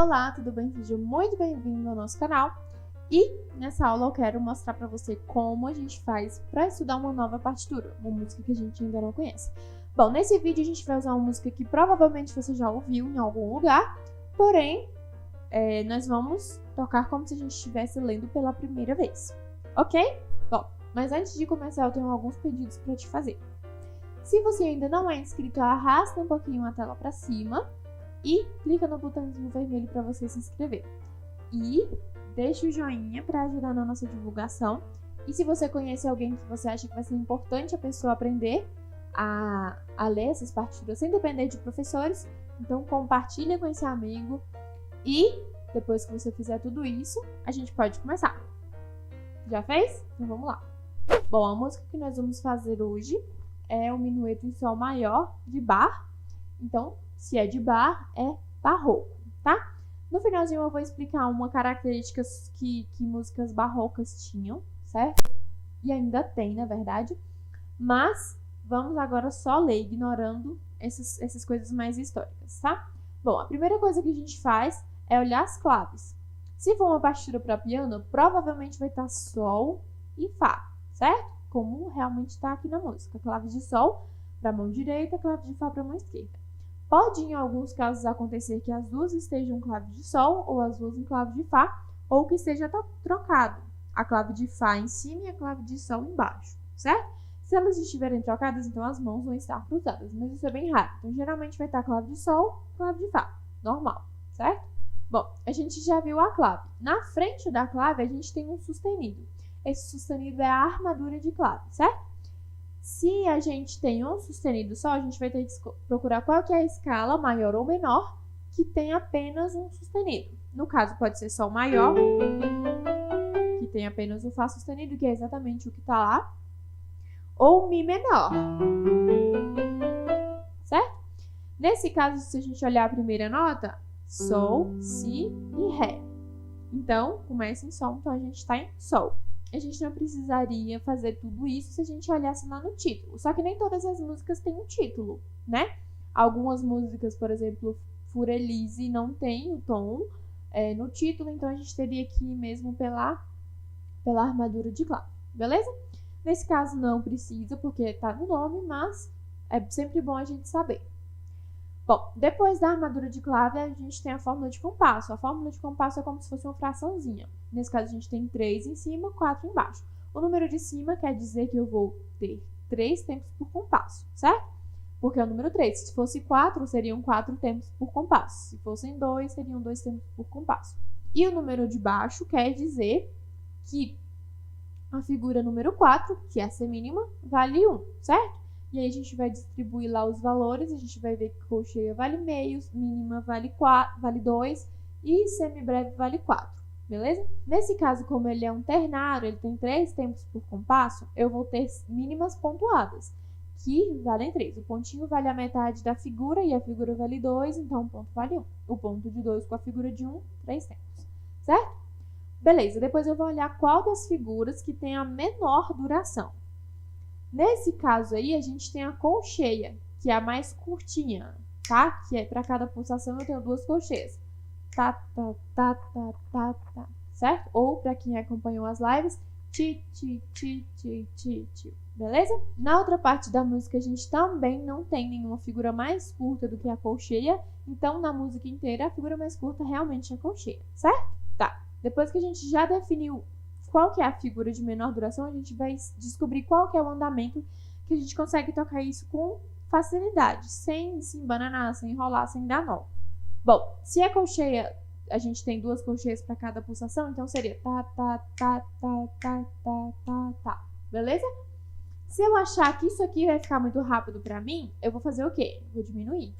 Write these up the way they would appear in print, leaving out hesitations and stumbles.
Olá, tudo bem? Seja muito bem-vindo ao nosso canal. E nessa aula eu quero mostrar para você como a gente faz para estudar uma nova partitura, uma música que a gente ainda não conhece. Bom, nesse vídeo a gente vai usar uma música que provavelmente você já ouviu em algum lugar, porém, nós vamos tocar como se a gente estivesse lendo pela primeira vez, ok? Bom, mas antes de começar eu tenho alguns pedidos para te fazer. Se você ainda não é inscrito, arrasta um pouquinho a tela para cima e clica no botãozinho vermelho para você se inscrever. E deixa o joinha para ajudar na nossa divulgação. E se você conhece alguém que você acha que vai ser importante a pessoa aprender a ler essas partituras sem depender de professores, então compartilha com esse amigo. E depois que você fizer tudo isso, a gente pode começar. Já fez? Então vamos lá. Bom, a música que nós vamos fazer hoje é o Minueto em Sol Maior de Bach. Então, se é de Bach, é barroco, tá? No finalzinho eu vou explicar uma característica que músicas barrocas tinham, certo? E ainda tem, na verdade. Mas vamos agora só ler, ignorando essas coisas mais históricas, tá? Bom, a primeira coisa que a gente faz é olhar as claves. Se for uma partitura para piano, provavelmente vai estar Sol e Fá, certo? Como realmente está aqui na música. Clave de Sol para a mão direita, clave de Fá para a mão esquerda. Pode, em alguns casos, acontecer que as duas estejam em clave de Sol ou as duas em clave de Fá, ou que seja trocado. A clave de Fá em cima e a clave de Sol embaixo, certo? Se elas estiverem trocadas, então as mãos vão estar cruzadas, mas isso é bem raro. Então, geralmente vai estar clave de Sol, clave de Fá, normal, certo? Bom, a gente já viu a clave. Na frente da clave, a gente tem um sustenido. Esse sustenido é a armadura de clave, certo? Se a gente tem um sustenido só, a gente vai ter que procurar qual que é a escala, maior ou menor, que tem apenas um sustenido. No caso, pode ser Sol maior, que tem apenas um Fá sustenido, que é exatamente o que está lá, ou Mi menor, certo? Nesse caso, se a gente olhar a primeira nota, Sol, Si e Ré. Então, começa em Sol, então a gente está em Sol. A gente não precisaria fazer tudo isso se a gente olhasse lá no título. Só que nem todas as músicas têm um título, né? Algumas músicas, por exemplo, Für Elise, não tem o tom no título, então a gente teria que ir mesmo pela armadura de clave, beleza? Nesse caso não precisa, porque tá no nome, mas é sempre bom a gente saber. Bom, depois da armadura de clave, a gente tem a fórmula de compasso. A fórmula de compasso é como se fosse uma fraçãozinha. Nesse caso, a gente tem 3 em cima, 4 embaixo. O número de cima quer dizer que eu vou ter 3 tempos por compasso, certo? Porque é o número 3. Se fosse 4, seriam 4 tempos por compasso. Se fossem 2, seriam 2 tempos por compasso. E o número de baixo quer dizer que a figura número 4, que é a semínima, vale 1, certo? E aí a gente vai distribuir lá os valores, a gente vai ver que colcheia vale meios, mínima vale 2 e semibreve vale 4, beleza? Nesse caso, como ele é um ternário, ele tem 3 tempos por compasso, eu vou ter mínimas pontuadas, que valem 3. O pontinho vale a metade da figura e a figura vale 2, então o ponto vale 1. O ponto de 2 com a figura de 1, 3 tempos, certo? Beleza, depois eu vou olhar qual das figuras que tem a menor duração. Nesse caso aí, a gente tem a colcheia, que é a mais curtinha, tá? Que é para cada pulsação eu tenho 2 colcheias. Tá, tá, tá, tá, tá, tá, certo? Ou, para quem acompanhou as lives, ti, ti, ti, ti, ti, ti, beleza? Na outra parte da música, a gente também não tem nenhuma figura mais curta do que a colcheia. Então, na música inteira, a figura mais curta realmente é a colcheia, certo? Tá. Depois que a gente já definiu qual que é a figura de menor duração, a gente vai descobrir qual que é o andamento que a gente consegue tocar isso com facilidade, sem se embananar, sem enrolar, sem dar nó. Bom, se a colcheia, a gente tem 2 colcheias para cada pulsação, então seria tá, tá, tá, tá, tá, tá, tá, tá, beleza? Se eu achar que isso aqui vai ficar muito rápido para mim, eu vou fazer o quê? Vou diminuir.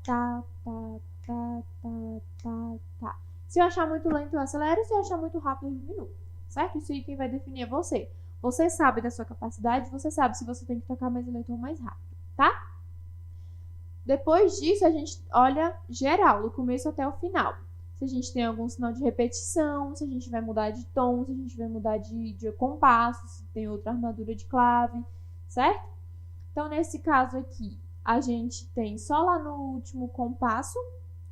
Tá, tá, tá, tá, tá, tá. Se eu achar muito lento, eu acelero. Se eu achar muito rápido, eu diminuo, certo? Isso aí quem vai definir é você. Você sabe da sua capacidade, você sabe se você tem que tocar mais lento ou mais rápido, tá? Depois disso, a gente olha geral, do começo até o final. Se a gente tem algum sinal de repetição, se a gente vai mudar de tom, se a gente vai mudar de compasso, se tem outra armadura de clave, certo? Então, nesse caso aqui, a gente tem só lá no último compasso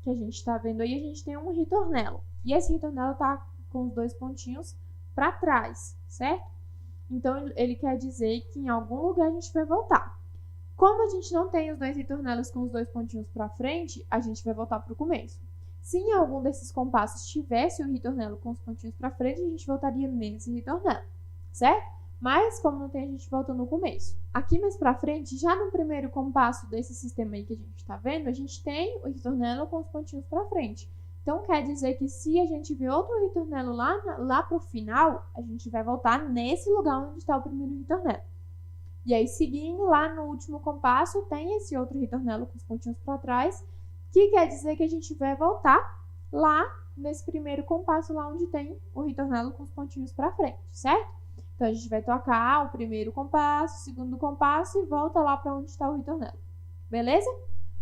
que a gente está vendo aí, a gente tem um ritornelo. E esse ritornelo está com os dois pontinhos para trás, certo? Então, ele quer dizer que em algum lugar a gente vai voltar. Como a gente não tem os dois ritornelos com os dois pontinhos para frente, a gente vai voltar para o começo. Se em algum desses compassos tivesse o ritornelo com os pontinhos para frente, a gente voltaria nesse ritornelo, certo? Mas, como não tem, a gente volta no começo. Aqui mais para frente, já no primeiro compasso desse sistema aí que a gente está vendo, a gente tem o ritornelo com os pontinhos para frente. Então, quer dizer que se a gente vê outro ritornelo lá para o final, a gente vai voltar nesse lugar onde está o primeiro ritornelo. E aí, seguindo lá no último compasso, tem esse outro ritornelo com os pontinhos para trás, que quer dizer que a gente vai voltar lá nesse primeiro compasso, lá onde tem o ritornelo com os pontinhos para frente, certo? Então, a gente vai tocar o primeiro compasso, o segundo compasso e volta lá para onde está o ritornelo. Beleza?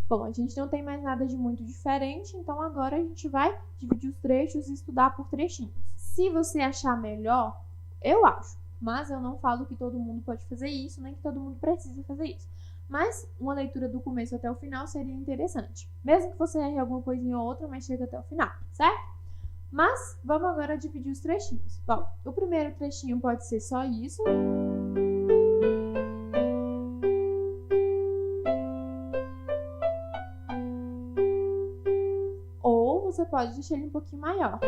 Bom, a gente não tem mais nada de muito diferente, então agora a gente vai dividir os trechos e estudar por trechinhos. Se você achar melhor, eu acho, mas eu não falo que todo mundo pode fazer isso, nem que todo mundo precisa fazer isso. Mas uma leitura do começo até o final seria interessante. Mesmo que você erre alguma coisinha ou outra, mas chega até o final, certo? Mas vamos agora dividir os trechinhos. Bom, o primeiro trechinho pode ser só isso. Ou você pode deixar ele um pouquinho maior.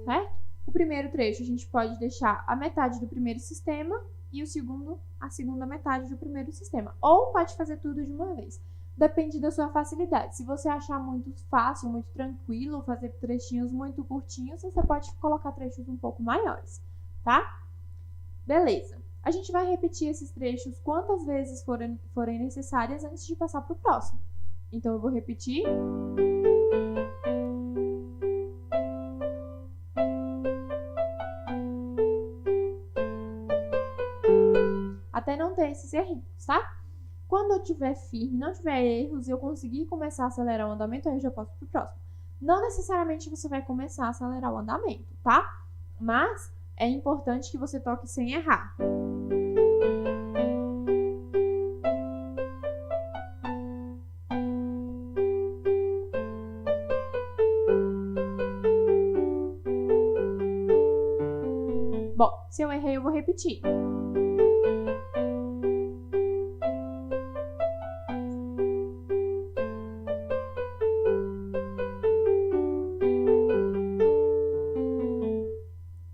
Certo? O primeiro trecho a gente pode deixar a metade do primeiro sistema e o segundo, a segunda metade do primeiro sistema. Ou pode fazer tudo de uma vez. Depende da sua facilidade. Se você achar muito fácil, muito tranquilo, fazer trechinhos muito curtinhos, você pode colocar trechos um pouco maiores, tá? Beleza. A gente vai repetir esses trechos quantas vezes forem necessárias antes de passar para o próximo. Então, eu vou repetir. Até não ter esses errinhos, tá? Quando eu tiver firme, não tiver erros e eu conseguir começar a acelerar o andamento, aí eu já passo pro próximo. Não necessariamente você vai começar a acelerar o andamento, tá? Mas é importante que você toque sem errar. Bom, se eu errei, eu vou repetir.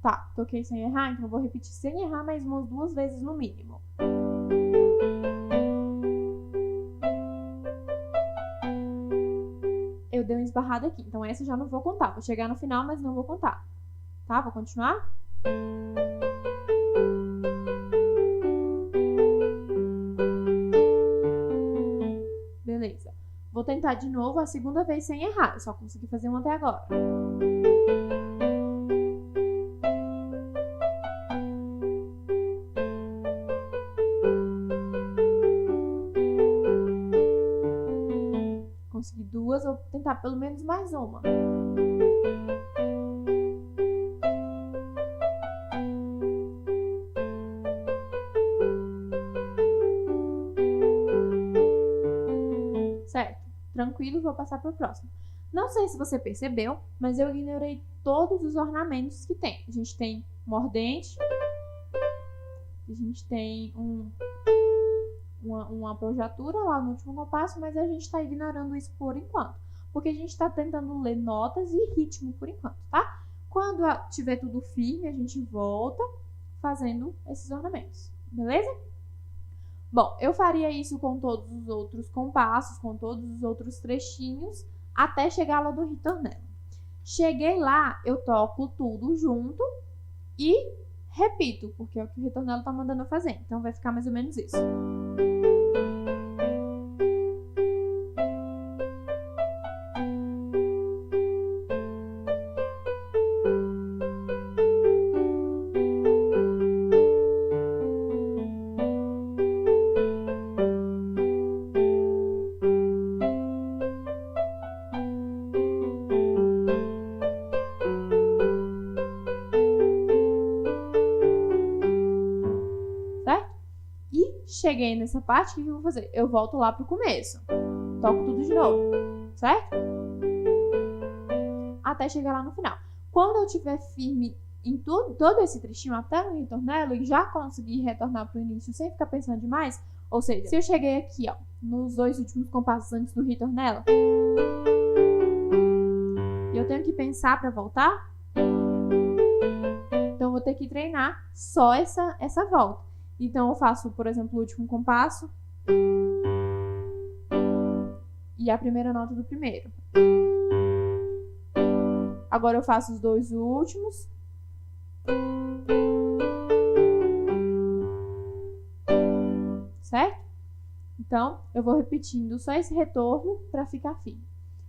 Tá, toquei sem errar, então eu vou repetir sem errar mais umas 2 vezes no mínimo. Eu dei uma esbarrada aqui, então essa eu já não vou contar. Vou chegar no final, mas não vou contar. Tá? Vou continuar? Beleza. Vou tentar de novo a segunda vez sem errar. Eu só consegui fazer uma até agora. Consegui 2, vou tentar pelo menos mais uma. Certo? Tranquilo, vou passar para o próximo. Não sei se você percebeu, mas eu ignorei todos os ornamentos que tem. A gente tem mordente, a gente tem uma projatura lá no último compasso, mas a gente está ignorando isso por enquanto, porque a gente está tentando ler notas e ritmo por enquanto, tá? Quando tiver tudo firme, a gente volta fazendo esses ornamentos, beleza? Bom, eu faria isso com todos os outros compassos, com todos os outros trechinhos, até chegar lá do ritornelo. Cheguei lá, eu toco tudo junto e repito, porque é o que o ritornelo tá mandando eu fazer. Então, vai ficar mais ou menos isso. cheguei nessa parte, o que eu vou fazer? Eu volto lá pro começo. Toco tudo de novo, certo? Até chegar lá no final. Quando eu estiver firme em todo esse trechinho até o ritornelo e já conseguir retornar pro início sem ficar pensando demais, ou seja, se eu cheguei aqui, ó, nos 2 últimos compassos antes do ritornelo, e eu tenho que pensar para voltar, então eu vou ter que treinar só essa volta. Então eu faço, por exemplo, o último compasso e a primeira nota do primeiro. Agora eu faço os 2 últimos. Certo? Então, eu vou repetindo só esse retorno para ficar firme.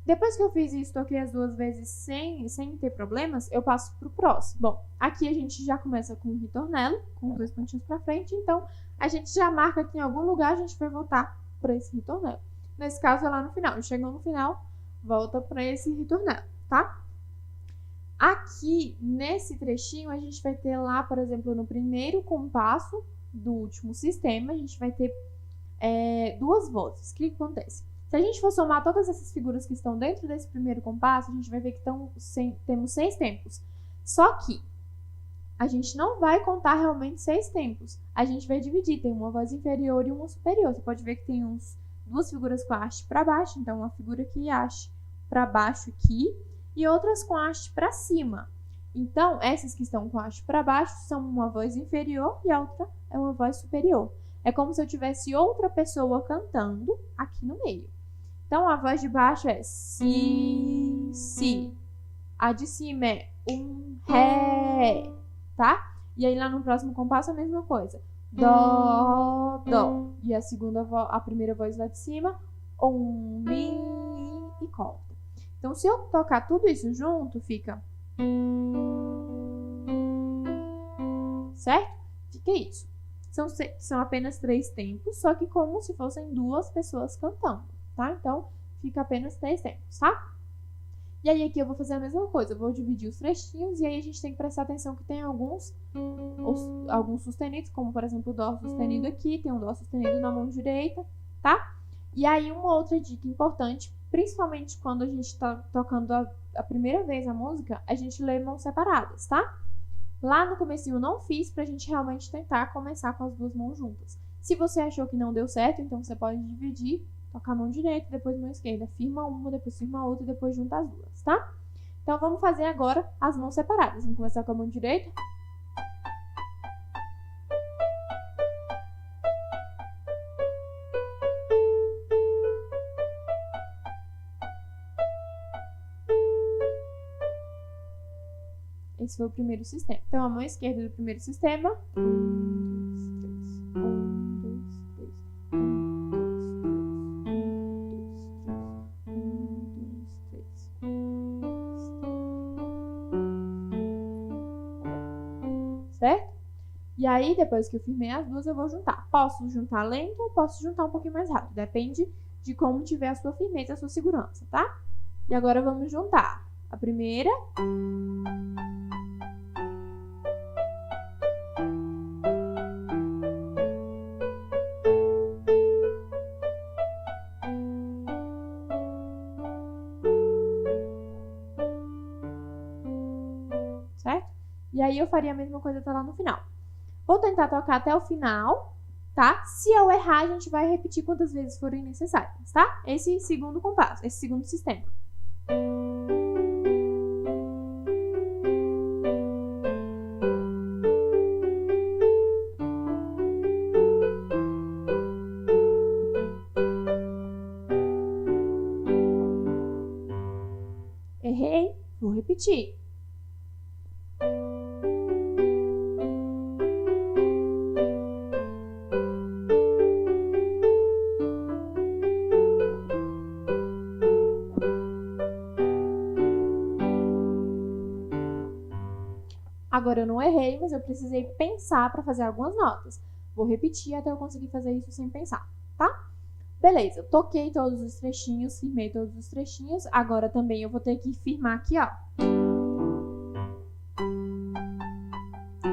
Depois que eu fiz isso, toquei as 2 vezes sem ter problemas, eu passo pro próximo. Bom, aqui a gente já começa com o ritornelo, com os 2 pontinhos para frente, então a gente já marca que em algum lugar a gente vai voltar para esse ritornelo. Nesse caso é lá no final. Chegou no final, volta para esse ritornelo, tá? Aqui, nesse trechinho, a gente vai ter lá, por exemplo, no primeiro compasso do último sistema, a gente vai ter 2 vozes. O que acontece? Se a gente for somar todas essas figuras que estão dentro desse primeiro compasso, a gente vai ver que temos 6 tempos. Só que a gente não vai contar realmente 6 tempos. A gente vai dividir, tem uma voz inferior e uma superior. Você pode ver que tem 2 figuras com a haste para baixo, então uma figura que haste para baixo aqui, e outras com a haste para cima. Então, essas que estão com a haste para baixo são uma voz inferior e a outra é uma voz superior. É como se eu tivesse outra pessoa cantando aqui no meio. Então, a voz de baixo é si, si. A de cima é ré, tá? E aí lá no próximo compasso a mesma coisa. Dó, dó. E a primeira voz lá de cima, mi e corta. Então, se eu tocar tudo isso junto, fica... Certo? Fica isso. São apenas 3 tempos, só que como se fossem 2 pessoas cantando, tá? Então, fica apenas 3 tempos, tá? E aí aqui eu vou fazer a mesma coisa. Eu vou dividir os trechinhos e aí a gente tem que prestar atenção que tem alguns sustenidos, como por exemplo o dó sustenido aqui, tem um dó sustenido na mão direita, tá? E aí uma outra dica importante, principalmente quando a gente tá tocando a primeira vez a música, a gente lê mãos separadas, tá? Lá no comecinho eu não fiz pra gente realmente tentar começar com as 2 mãos juntas. Se você achou que não deu certo, então você pode dividir, tocar a mão direita, depois mão esquerda, firma uma, depois firma a outra e depois junta as 2, tá? Então vamos fazer agora as mãos separadas. Vamos começar com a mão direita. Esse foi o primeiro sistema. Então, a mão esquerda do primeiro sistema. 1, 2, 3. 1, 2, 3. 1, 2, 3. Certo? E aí, depois que eu firmei as 2, eu vou juntar. Posso juntar lento ou posso juntar um pouquinho mais rápido. Depende de como tiver a sua firmeza, a sua segurança, tá? E agora vamos juntar. A primeira... Certo? E aí eu faria a mesma coisa até lá no final. Vou tentar tocar até o final, tá? Se eu errar, a gente vai repetir quantas vezes forem necessárias, tá? Esse segundo compasso, esse segundo sistema. Errei, vou repetir. Agora eu não errei, mas eu precisei pensar para fazer algumas notas. Vou repetir até eu conseguir fazer isso sem pensar, tá? Beleza, toquei todos os trechinhos, firmei todos os trechinhos. Agora também eu vou ter que firmar aqui, ó.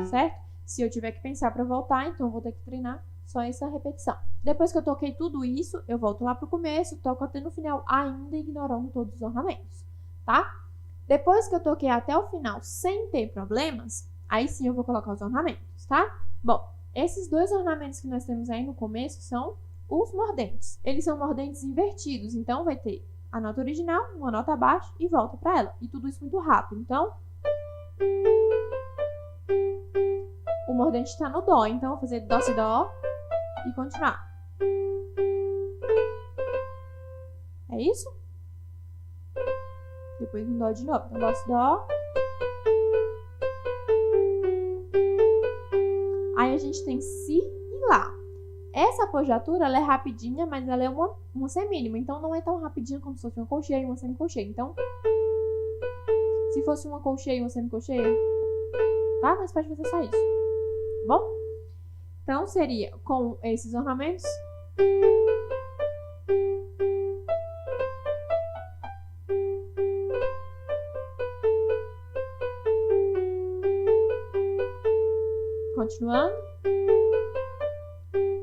Certo? Se eu tiver que pensar para voltar, então eu vou ter que treinar Só essa repetição. Depois que eu toquei tudo isso, eu volto lá pro começo, toco até no final, ainda ignorando todos os ornamentos, tá? Depois que eu toquei até o final sem ter problemas, aí sim eu vou colocar os ornamentos, tá? Bom, esses dois ornamentos que nós temos aí no começo são os mordentes. Eles são mordentes invertidos, então vai ter a nota original, uma nota abaixo e volta para ela. E tudo isso muito rápido. Então, o mordente está no dó, então eu vou fazer dó, si, dó e continuar. É isso? Depois um dó de novo. Então, dó, si, dó. Aí a gente tem si e lá. Essa apogiatura, ela é rapidinha, mas ela é uma semínima. Então, não é tão rapidinha como se fosse uma colcheia e uma semicolcheia. Então, se fosse uma colcheia e uma semicolcheia, tá? Mas pode fazer só isso. Tá bom? Então, seria com esses ornamentos. Continuando.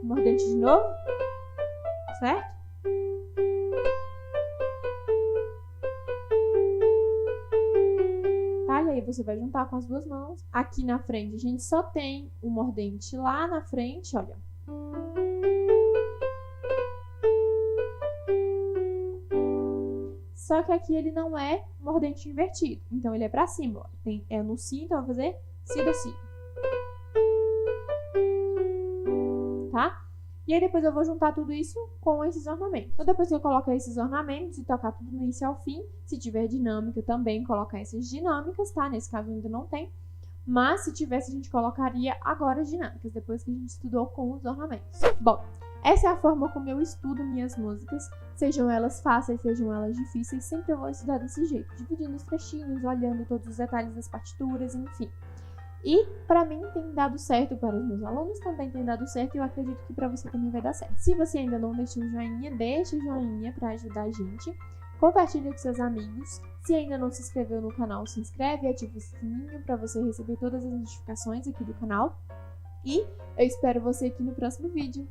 Mordente de novo. Certo? Tá? E aí você vai juntar com as duas mãos. Aqui na frente a gente só tem o mordente lá na frente, olha. Só que aqui ele não é mordente invertido. Então ele é pra cima, ó. É no si, então eu vou fazer si, do, si. Tá? E aí depois eu vou juntar tudo isso com esses ornamentos. Então depois que eu colocar esses ornamentos e tocar tudo do início ao fim, se tiver dinâmica também colocar essas dinâmicas, tá? Nesse caso ainda não tem. Mas se tivesse a gente colocaria agora as dinâmicas, depois que a gente estudou com os ornamentos. Bom, essa é a forma como eu estudo minhas músicas. Sejam elas fáceis, sejam elas difíceis, sempre eu vou estudar desse jeito. Dividindo os trechinhos, olhando todos os detalhes das partituras, enfim. E para mim tem dado certo, para os meus alunos também tem dado certo e eu acredito que para você também vai dar certo. Se você ainda não deixou o joinha, deixa o joinha para ajudar a gente. Compartilhe com seus amigos. Se ainda não se inscreveu no canal, se inscreve e ativa o sininho para você receber todas as notificações aqui do canal. E eu espero você aqui no próximo vídeo.